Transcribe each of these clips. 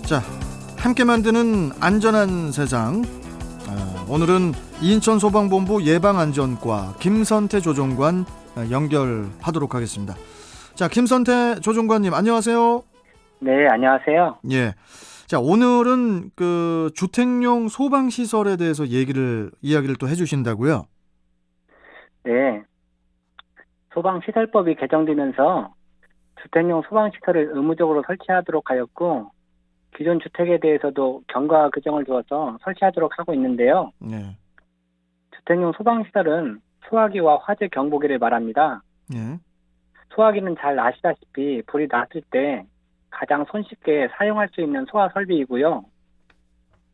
자, 함께 만드는 안전한 세상. 오늘은 인천소방본부 예방안전과 김선태 조종관 연결하도록 하겠습니다. 자, 김선태 조종관님 안녕하세요. 네, 안녕하세요. 예. 자, 오늘은 그 주택용 소방시설에 대해서 이야기를 또 해주신다고요? 네, 소방시설법이 개정되면서 주택용 소방시설을 의무적으로 설치하도록 하였고, 기존 주택에 대해서도 경과 규정을 두어서 설치하도록 하고 있는데요. 예. 주택용 소방시설은 소화기와 화재 경보기를 말합니다. 예. 소화기는 잘 아시다시피 불이 났을 때 가장 손쉽게 사용할 수 있는 소화 설비이고요.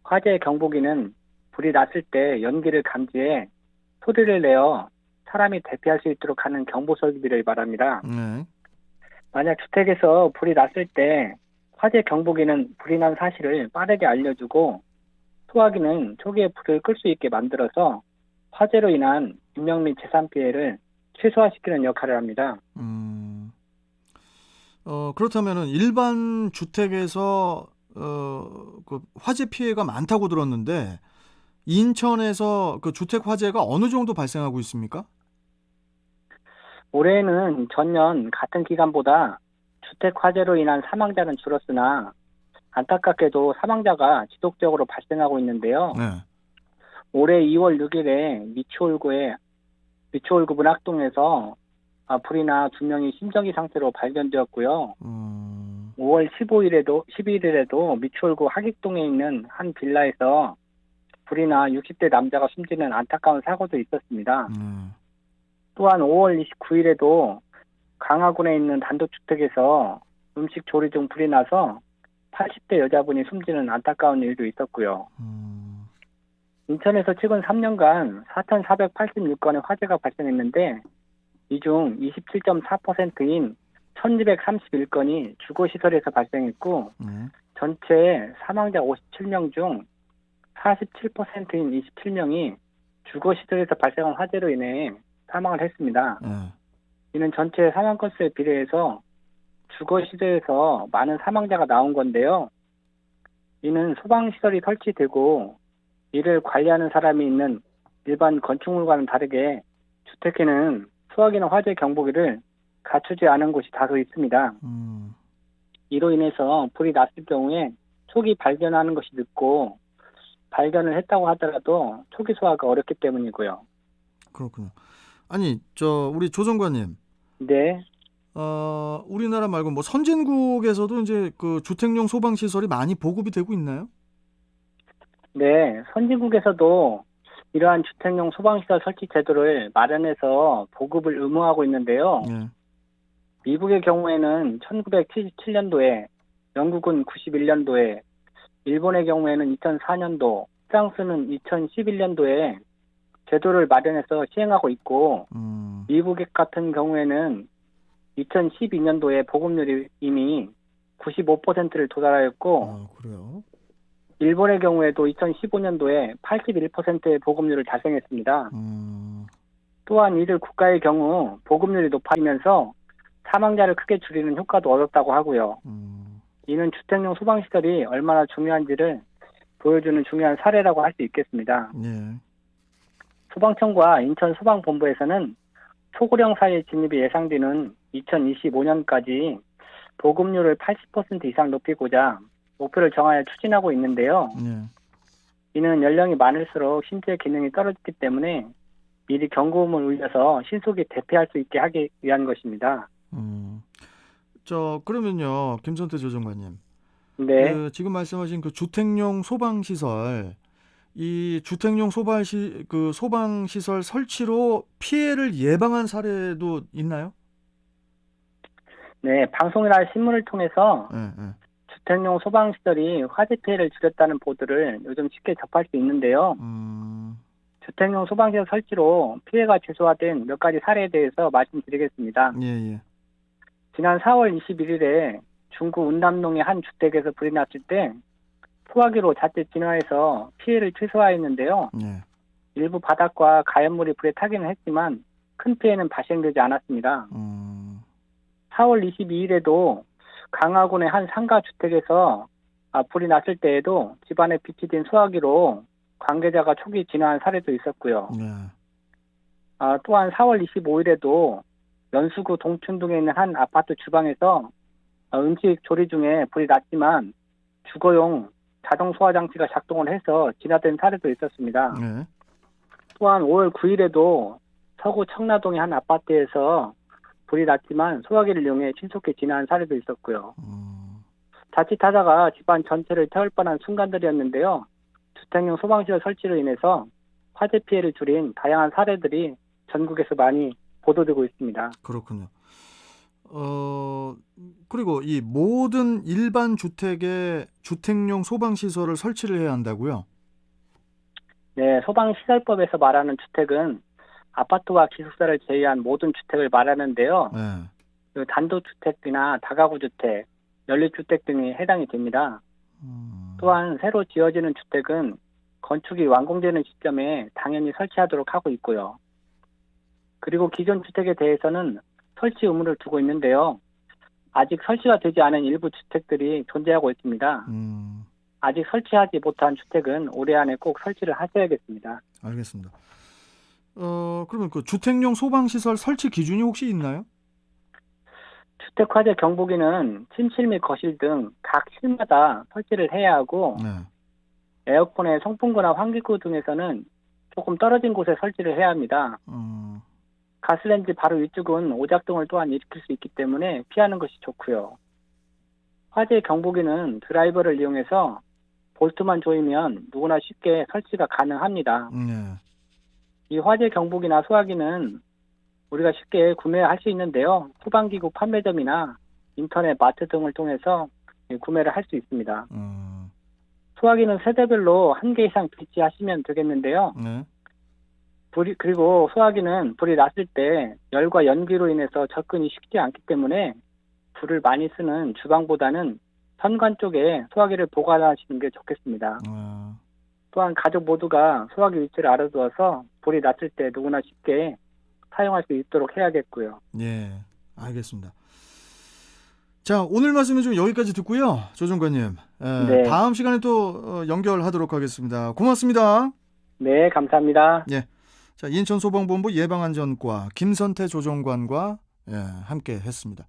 화재 경보기는 불이 났을 때 연기를 감지해 소리를 내어 사람이 대피할 수 있도록 하는 경보 설비를 말합니다. 예. 만약 주택에서 불이 났을 때 화재 경보기는 불이 난 사실을 빠르게 알려주고 소화기는 초기에 불을 끌 수 있게 만들어서 화재로 인한 인명 및 재산 피해를 최소화시키는 역할을 합니다. 그렇다면은 일반 주택에서 그 화재 피해가 많다고 들었는데 인천에서 그 주택 화재가 어느 정도 발생하고 있습니까? 올해는 전년 같은 기간보다 주택 화재로 인한 사망자는 줄었으나 안타깝게도 사망자가 지속적으로 발생하고 있는데요. 네. 올해 2월 6일에 미추홀구 문학동에서 불이 나 2명이 심정지 상태로 발견되었고요. 5월 11일에도 미추홀구 하객동에 있는 한 빌라에서 불이 나 60대 남자가 숨지는 안타까운 사고도 있었습니다. 또한 5월 29일에도 강화군에 있는 단독주택에서 음식 조리 중 불이 나서 80대 여자분이 숨지는 안타까운 일도 있었고요. 인천에서 최근 3년간 4,486건의 화재가 발생했는데 이 중 27.4%인 1,231건이 주거시설에서 발생했고 전체 사망자 57명 중 47%인 27명이 주거시설에서 발생한 화재로 인해 사망을 했습니다. 이는 전체 사망 건수에 비례해서 주거시설에서 많은 사망자가 나온 건데요. 이는 소방시설이 설치되고 이를 관리하는 사람이 있는 일반 건축물과는 다르게 주택에는 소화기나 화재 경보기를 갖추지 않은 곳이 다소 있습니다. 이로 인해서 불이 났을 경우에 초기 발견하는 것이 늦고 발견을 했다고 하더라도 초기 소화가 어렵기 때문이고요. 그렇군요. 아니, 우리 조정관님. 네. 우리나라 말고 뭐 선진국에서도 이제 그 주택용 소방 시설이 많이 보급이 되고 있나요? 네, 선진국에서도 이러한 주택용 소방시설 설치 제도를 마련해서 보급을 의무화하고 있는데요. 네. 미국의 경우에는 1977년도에, 영국은 91년도에, 일본의 경우에는 2004년도, 프랑스는 2011년도에 제도를 마련해서 시행하고 있고 미국 같은 경우에는 2012년도에 보급률이 이미 95%를 도달하였고 그래요? 일본의 경우에도 2015년도에 81%의 보급률을 달성했습니다. 또한 이들 국가의 경우 보급률이 높아지면서 사망자를 크게 줄이는 효과도 얻었다고 하고요. 이는 주택용 소방시설이 얼마나 중요한지를 보여주는 중요한 사례라고 할 수 있겠습니다. 네. 소방청과 인천소방본부에서는 초고령 사회 진입이 예상되는 2025년까지 보급률을 80% 이상 높이고자 목표를 정하여 추진하고 있는데요. 이는 연령이 많을수록 신체 기능이 떨어지기 때문에 미리 경고음을 울려서 신속히 대피할 수 있게 하기 위한 것입니다. 그러면요, 김선태 조정관님. 네. 지금 말씀하신 그 주택용 소방시설, 이 주택용 소방시설 설치로 피해를 예방한 사례도 있나요? 네, 방송이나 신문을 통해서 주택용 소방시설이 화재 피해를 줄였다는 보도를 요즘 쉽게 접할 수 있는데요. 주택용 소방시설 설치로 피해가 최소화된 몇 가지 사례에 대해서 말씀드리겠습니다. 예. 지난 4월 21일에 중구 운남동의 한 주택에서 불이 났을 때 소화기로 자체 진화해서 피해를 최소화했는데요. 일부 바닥과 가연물이 불에 타기는 했지만 큰 피해는 발생되지 않았습니다. 4월 22일에도 강화군의 한 상가 주택에서 불이 났을 때에도 집안에 비치된 소화기로 관계자가 초기 진화한 사례도 있었고요. 네. 또한 4월 25일에도 연수구 동춘동에 있는 한 아파트 주방에서 음식 조리 중에 불이 났지만 주거용 자동 소화 장치가 작동을 해서 진화된 사례도 있었습니다. 네. 또한 5월 9일에도 서구 청라동의 한 아파트에서 불이 났지만 소화기를 이용해 신속히 진화한 사례도 있었고요. 자칫하다가 집안 전체를 태울 뻔한 순간들이었는데요. 주택용 소방시설 설치로 인해서 화재 피해를 줄인 다양한 사례들이 전국에서 많이 보도되고 있습니다. 그렇군요. 그리고 이 모든 일반 주택에 주택용 소방시설을 설치를 해야 한다고요? 네, 소방시설법에서 말하는 주택은 아파트와 기숙사를 제외한 모든 주택을 말하는데요. 네. 그 단독주택이나 다가구 주택, 연립주택 등이 해당이 됩니다. 또한 새로 지어지는 주택은 건축이 완공되는 시점에 당연히 설치하도록 하고 있고요. 그리고 기존 주택에 대해서는 설치 의무를 두고 있는데요. 아직 설치가 되지 않은 일부 주택들이 존재하고 있습니다. 아직 설치하지 못한 주택은 올해 안에 꼭 설치를 하셔야겠습니다. 알겠습니다. 그러면 그 주택용 소방시설 설치 기준이 혹시 있나요? 주택 화재 경보기는 침실 및 거실 등 각 실마다 설치를 해야 하고 네. 에어컨의 송풍구나 환기구 등에서는 조금 떨어진 곳에 설치를 해야 합니다. 가스레인지 바로 위쪽은 오작동을 또한 일으킬 수 있기 때문에 피하는 것이 좋고요. 화재 경보기는 드라이버를 이용해서 볼트만 조이면 누구나 쉽게 설치가 가능합니다. 네. 이 화재 경보기나 소화기는 우리가 쉽게 구매할 수 있는데요. 소방기구 판매점이나 인터넷 마트 등을 통해서 구매를 할 수 있습니다. 소화기는 세대별로 한 개 이상 배치하시면 되겠는데요. 네. 그리고 소화기는 불이 났을 때 열과 연기로 인해서 접근이 쉽지 않기 때문에 불을 많이 쓰는 주방보다는 현관 쪽에 소화기를 보관하시는 게 좋겠습니다. 또한 가족 모두가 소화기 위치를 알아두어서 불이 났을 때 누구나 쉽게 사용할 수 있도록 해야겠고요. 예, 알겠습니다. 자, 오늘 말씀은 좀 여기까지 듣고요. 조 정관님. 네. 다음 시간에 또 연결하도록 하겠습니다. 고맙습니다. 네, 감사합니다. 예. 자, 인천소방본부 예방안전과 김선태 조정관과 함께 했습니다.